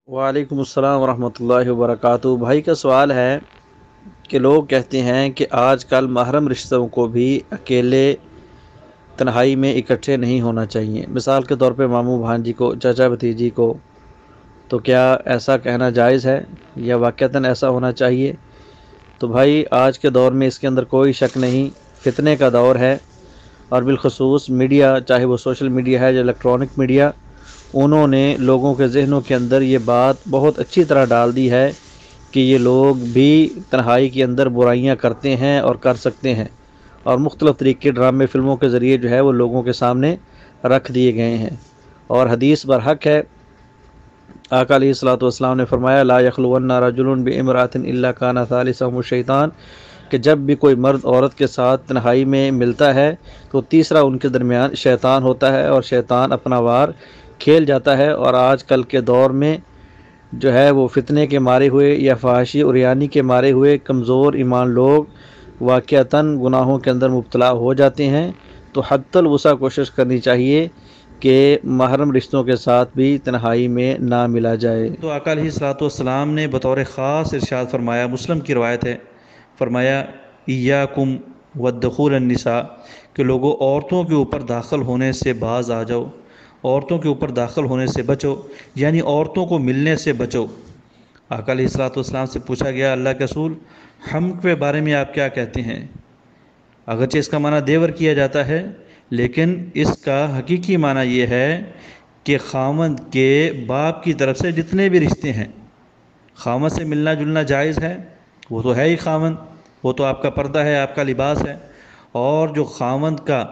وعلیکم السلام ورحمۃ اللہ وبرکاتہ۔ بھائی کا سوال ہے کہ لوگ کہتے ہیں کہ آج کل محرم رشتوں کو بھی اکیلے تنہائی میں اکٹھے نہیں ہونا چاہیے، مثال کے طور پہ ماموں بھانجی کو، چچا بھتیجی کو، تو کیا ایسا کہنا جائز ہے یا واقعتاً ایسا ہونا چاہیے؟ تو بھائی آج کے دور میں اس کے اندر کوئی شک نہیں، فتنے کا دور ہے، اور بالخصوص میڈیا، چاہے وہ سوشل میڈیا ہے یا الیکٹرانک میڈیا، انہوں نے لوگوں کے ذہنوں کے اندر یہ بات بہت اچھی طرح ڈال دی ہے کہ یہ لوگ بھی تنہائی کے اندر برائیاں کرتے ہیں اور کر سکتے ہیں، اور مختلف طریقے ڈرامے فلموں کے ذریعے جو ہے وہ لوگوں کے سامنے رکھ دیے گئے ہیں۔ اور حدیث برحق ہے، آقا علیہ الصلوۃ والسلام نے فرمایا لا یخلون رجل بامرأۃ الا کان ثالثہم الشیطان، کہ جب بھی کوئی مرد عورت کے ساتھ تنہائی میں ملتا ہے تو تیسرا ان کے درمیان شیطان ہوتا ہے، اور شیطان اپنا وار کھیل جاتا ہے۔ اور آج کل کے دور میں جو ہے وہ فتنے کے مارے ہوئے یا فحاشی اور یانی کے مارے ہوئے کمزور ایمان لوگ واقعتاً گناہوں کے اندر مبتلا ہو جاتے ہیں، تو حتی الوسع کوشش کرنی چاہیے کہ محرم رشتوں کے ساتھ بھی تنہائی میں نہ ملا جائے۔ تو آقا علیہ الصلوۃ والسلام نے بطور خاص ارشاد فرمایا، مسلم کی روایت ہے، فرمایا ایاکم والدخول النساء، کہ لوگوں عورتوں کے اوپر داخل ہونے سے باز آ جاؤ، عورتوں کے اوپر داخل ہونے سے بچو، یعنی عورتوں کو ملنے سے بچو۔ آقا علیہ الصلوۃ والسلام سے پوچھا گیا اللہ کے رسول، ہم کے بارے میں آپ کیا کہتے ہیں؟ اگرچہ اس کا معنی دیور کیا جاتا ہے، لیکن اس کا حقیقی معنی یہ ہے کہ خاوند کے باپ کی طرف سے جتنے بھی رشتے ہیں، خاوند سے ملنا جلنا جائز ہے، وہ تو ہے ہی خاوند، وہ تو آپ کا پردہ ہے، آپ کا لباس ہے، اور جو خاوند کا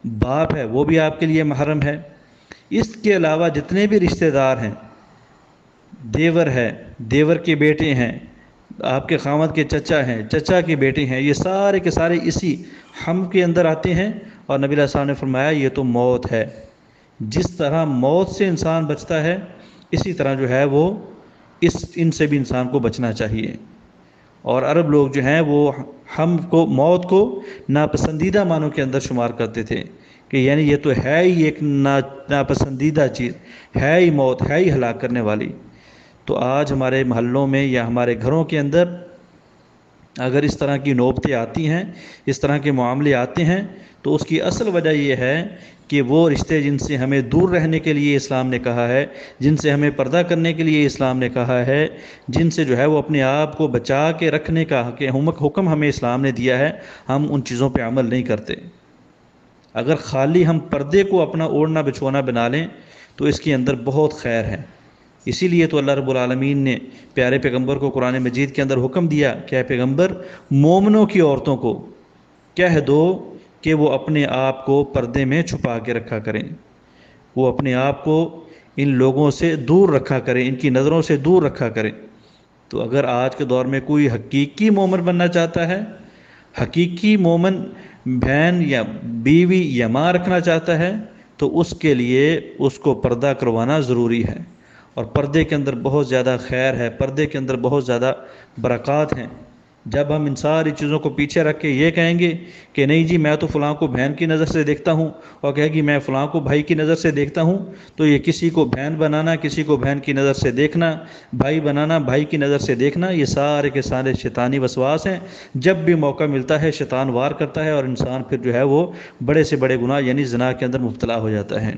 باپ ہے وہ بھی آپ کے لیے محرم ہے۔ اس کے علاوہ جتنے بھی رشتہ دار ہیں، دیور ہے، دیور کے بیٹے ہیں، آپ کے خاوند کے چچا ہیں، چچا کے بیٹے ہیں، یہ سارے کے سارے اسی ہم کے اندر آتے ہیں۔ اور نبی علیہ السلام نے فرمایا یہ تو موت ہے، جس طرح موت سے انسان بچتا ہے اسی طرح جو ہے وہ ان سے بھی انسان کو بچنا چاہیے۔ اور عرب لوگ جو ہیں وہ ہم کو، موت کو ناپسندیدہ معنوں کے اندر شمار کرتے تھے، کہ یعنی یہ تو ہے ہی ایک ناپسندیدہ چیز، ہے ہی موت، ہے ہی ہلاک کرنے والی۔ تو آج ہمارے محلوں میں یا ہمارے گھروں کے اندر اگر اس طرح کی نوبتیں آتی ہیں، اس طرح کے معاملے آتے ہیں، تو اس کی اصل وجہ یہ ہے کہ وہ رشتے جن سے ہمیں دور رہنے کے لیے اسلام نے کہا ہے، جن سے ہمیں پردہ کرنے کے لیے اسلام نے کہا ہے، جن سے جو ہے وہ اپنے آپ کو بچا کے رکھنے کا حکم ہمیں اسلام نے دیا ہے، ہم ان چیزوں پہ عمل نہیں کرتے۔ اگر خالی ہم پردے کو اپنا اوڑھنا بچھونا بنا لیں تو اس کے اندر بہت خیر ہے۔ اسی لیے تو اللہ رب العالمین نے پیارے پیغمبر کو قرآن مجید کے اندر حکم دیا کہ اے پیغمبر، مومنوں کی عورتوں کو کہہ دو کہ وہ اپنے آپ کو پردے میں چھپا کے رکھا کریں، وہ اپنے آپ کو ان لوگوں سے دور رکھا کریں، ان کی نظروں سے دور رکھا کریں۔ تو اگر آج کے دور میں کوئی حقیقی مومن بننا چاہتا ہے، حقیقی مومن بہن یا بیوی یا ماں رکھنا چاہتا ہے، تو اس کے لیے اس کو پردہ کروانا ضروری ہے۔ اور پردے کے اندر بہت زیادہ خیر ہے، پردے کے اندر بہت زیادہ برکات ہیں۔ جب ہم ان ساری چیزوں کو پیچھے رکھ کے یہ کہیں گے کہ نہیں جی میں تو فلاں کو بہن کی نظر سے دیکھتا ہوں، اور کہے گی میں فلاں کو بھائی کی نظر سے دیکھتا ہوں، تو یہ کسی کو بہن بنانا، کسی کو بہن کی نظر سے دیکھنا، بھائی بنانا، بھائی کی نظر سے دیکھنا، یہ سارے کے سارے شیطانی وسواس ہیں۔ جب بھی موقع ملتا ہے شیطان وار کرتا ہے، اور انسان پھر جو ہے وہ بڑے سے بڑے گناہ یعنی زنا کے اندر مبتلا ہو جاتا ہے۔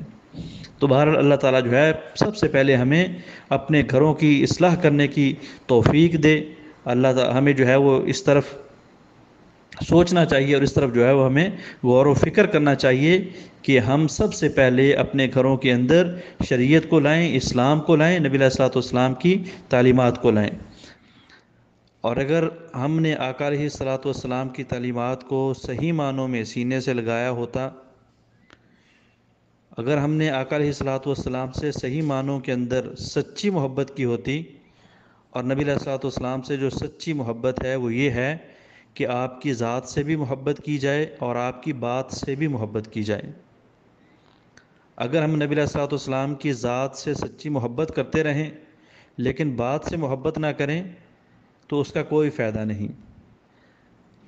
تو بہرحال اللہ تعالیٰ جو ہے سب سے پہلے ہمیں اپنے گھروں کی اصلاح کرنے کی توفیق دے۔ اللہ تعالیٰ ہمیں جو ہے وہ اس طرف سوچنا چاہیے، اور اس طرف جو ہے وہ ہمیں غور و فکر کرنا چاہیے کہ ہم سب سے پہلے اپنے گھروں کے اندر شریعت کو لائیں، اسلام کو لائیں، نبی علیہ الصلوۃ والسلام کی تعلیمات کو لائیں۔ اور اگر ہم نے آقا علیہ الصلوۃ والسلام کی تعلیمات کو صحیح معنوں میں سینے سے لگایا ہوتا، اگر ہم نے آقا علیہ الصلوۃ والسلام سے صحیح معنوں کے اندر سچی محبت کی ہوتی، اور نبی علیہ الصلوۃ والسلام سے جو سچی محبت ہے وہ یہ ہے کہ آپ کی ذات سے بھی محبت کی جائے اور آپ کی بات سے بھی محبت کی جائے۔ اگر ہم نبی علیہ الصلوۃ والسلام کی ذات سے سچی محبت کرتے رہیں لیکن بات سے محبت نہ کریں تو اس کا کوئی فائدہ نہیں۔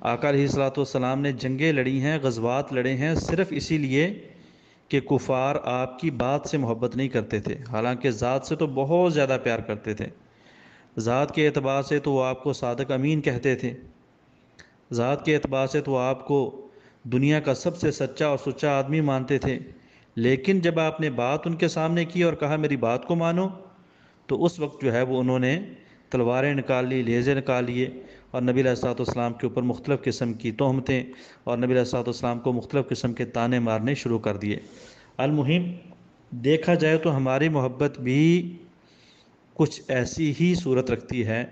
آقا علیہ الصلوۃ والسلام نے جنگیں لڑی ہیں، غزوات لڑے ہیں، صرف اسی لیے کہ کفار آپ کی بات سے محبت نہیں کرتے تھے، حالانکہ ذات سے تو بہت زیادہ پیار کرتے تھے۔ ذات کے اعتبار سے تو وہ آپ کو صادق امین کہتے تھے، ذات کے اعتبار سے تو آپ کو دنیا کا سب سے سچا اور سچا آدمی مانتے تھے، لیکن جب آپ نے بات ان کے سامنے کی اور کہا میری بات کو مانو، تو اس وقت جو ہے وہ انہوں نے تلواریں نکال لی، لیزے نکال لیے، اور نبی علیہ الصلوۃ والسلام کے اوپر مختلف قسم کی تہمتیں اور نبی علیہ الصلوۃ والسلام کو مختلف قسم کے طعنے مارنے شروع کر دیے۔ المہم دیکھا جائے تو ہماری محبت بھی کچھ ایسی ہی صورت رکھتی ہے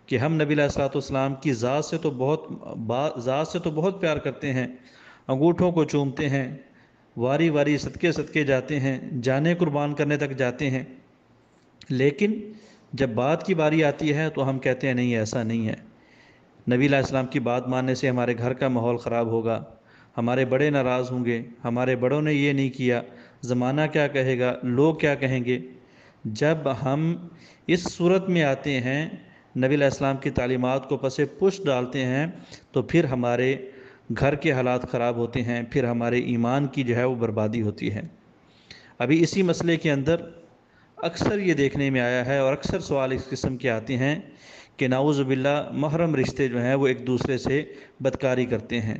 کہ ہم نبی علیہ الصلوۃ والسلام کی ذات سے تو بہت پیار کرتے ہیں، انگوٹھوں کو چومتے ہیں، واری واری صدقے صدقے جاتے ہیں، جانیں قربان کرنے تک جاتے ہیں، لیکن جب بات کی باری آتی ہے تو ہم کہتے ہیں نہیں، ایسا نہیں ہے۔ نبی علیہ السلام کی بات ماننے سے ہمارے گھر کا ماحول خراب ہوگا، ہمارے بڑے ناراض ہوں گے، ہمارے بڑوں نے یہ نہیں کیا، زمانہ کیا کہے گا، لوگ کیا کہیں گے۔ جب ہم اس صورت میں آتے ہیں، نبی علیہ السلام کی تعلیمات کو پس پش ڈالتے ہیں، تو پھر ہمارے گھر کے حالات خراب ہوتے ہیں، پھر ہمارے ایمان کی جو ہے وہ بربادی ہوتی ہے۔ ابھی اسی مسئلے کے اندر اکثر یہ دیکھنے میں آیا ہے اور اکثر سوال اس قسم کے آتے ہیں کہ نعوذ باللہ محرم رشتے جو ہیں وہ ایک دوسرے سے بدکاری کرتے ہیں،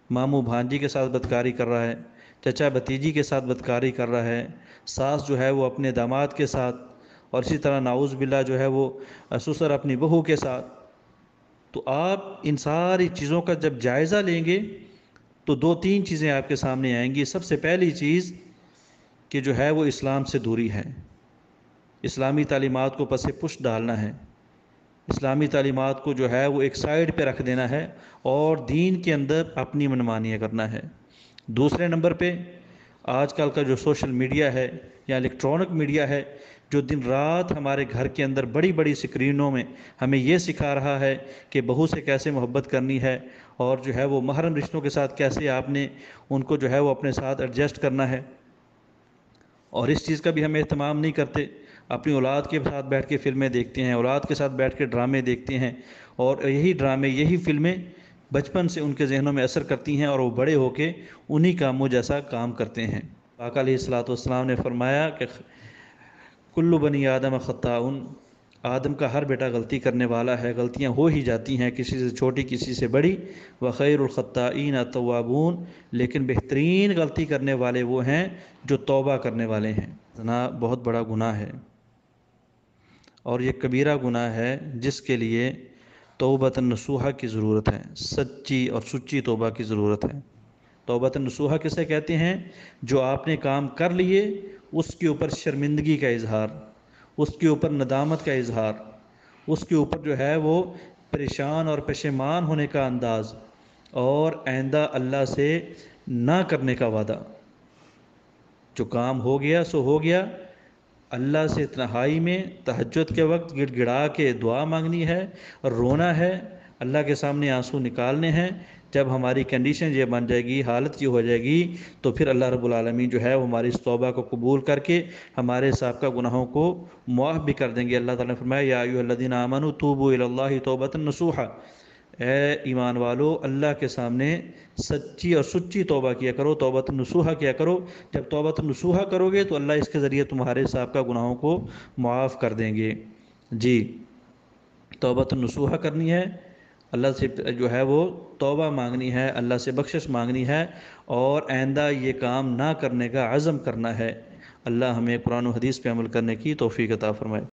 ماموں بھانجی کے ساتھ بدکاری کر رہا ہے، چچا بھتیجی کے ساتھ بدکاری کر رہا ہے، ساس جو ہے وہ اپنے داماد کے ساتھ، اور اسی طرح نعوذ باللہ جو ہے وہ سسر اپنی بہو کے ساتھ۔ تو آپ ان ساری چیزوں کا جب جائزہ لیں گے تو دو تین چیزیں آپ کے سامنے آئیں گی۔ سب سے پہلی چیز کہ جو ہے وہ اسلام سے دوری ہے، اسلامی تعلیمات کو پس پش ڈالنا ہے، اسلامی تعلیمات کو جو ہے وہ ایک سائیڈ پہ رکھ دینا ہے اور دین کے اندر اپنی منمانیاں کرنا ہے۔ دوسرے نمبر پہ آج کل کا جو سوشل میڈیا ہے یا الیکٹرانک میڈیا ہے، جو دن رات ہمارے گھر کے اندر بڑی بڑی سکرینوں میں ہمیں یہ سکھا رہا ہے کہ بہو سے کیسے محبت کرنی ہے، اور جو ہے وہ محرم رشتوں کے ساتھ کیسے آپ نے ان کو جو ہے وہ اپنے ساتھ ایڈجسٹ کرنا ہے، اور اس چیز کا بھی ہم اہتمام نہیں کرتے۔ اپنی اولاد کے ساتھ بیٹھ کے فلمیں دیکھتے ہیں، اولاد کے ساتھ بیٹھ کے ڈرامے دیکھتے ہیں، اور یہی ڈرامے، یہی فلمیں بچپن سے ان کے ذہنوں میں اثر کرتی ہیں، اور وہ بڑے ہو کے انہی کاموں جیسا کام کرتے ہیں۔ آقا علیہ الصلوۃ والسلام نے فرمایا کہ کل بنی آدم خطاؤن، آدم کا ہر بیٹا غلطی کرنے والا ہے، غلطیاں ہو ہی جاتی ہیں، کسی سے چھوٹی کسی سے بڑی، وخیر الخطائین التوابون، لیکن بہترین غلطی کرنے والے وہ ہیں جو توبہ کرنے والے ہیں۔ زنا بہت بڑا گناہ ہے، اور یہ کبیرہ گناہ ہے جس کے لیے توبۃ نصوحہ کی ضرورت ہے، سچی اور سچی توبہ کی ضرورت ہے۔ توبۃ نصوحہ کسے کہتے ہیں؟ جو آپ نے کام کر لیے اس کے اوپر شرمندگی کا اظہار، اس کے اوپر ندامت کا اظہار، اس کے اوپر جو ہے وہ پریشان اور پشیمان ہونے کا انداز، اور آئندہ اللہ سے نہ کرنے کا وعدہ۔ جو کام ہو گیا سو ہو گیا، اللہ سے تنہائی میں تہجد کے وقت گڑ گڑا کے دعا مانگنی ہے، رونا ہے، اللہ کے سامنے آنسو نکالنے ہیں۔ جب ہماری کنڈیشن یہ بن جائے گی، حالت یہ ہو جائے گی، تو پھر اللہ رب العالمین جو ہے وہ ہماری اس توبہ کو قبول کر کے ہمارے سابقہ گناہوں کو معاف بھی کر دیں گے۔ اللہ تعالیٰ نے فرمایا یا ایھا الذین آمنوا توبوا الی اللہ توبۃ نصوحا، اے ایمان والو اللہ کے سامنے سچی اور سچی توبہ کیا کرو، توبۃ نصوحا کیا کرو۔ جب توبۃ نصوحا کرو گے تو اللہ اس کے ذریعے تمہارے سابقہ گناہوں کو معاف کر دیں گے۔ جی، توبۃ نصوحا کرنی ہے، اللہ سے جو ہے وہ توبہ مانگنی ہے، اللہ سے بخشش مانگنی ہے، اور آئندہ یہ کام نہ کرنے کا عزم کرنا ہے۔ اللہ ہمیں قرآن و حدیث پہ عمل کرنے کی توفیق عطا فرمائے۔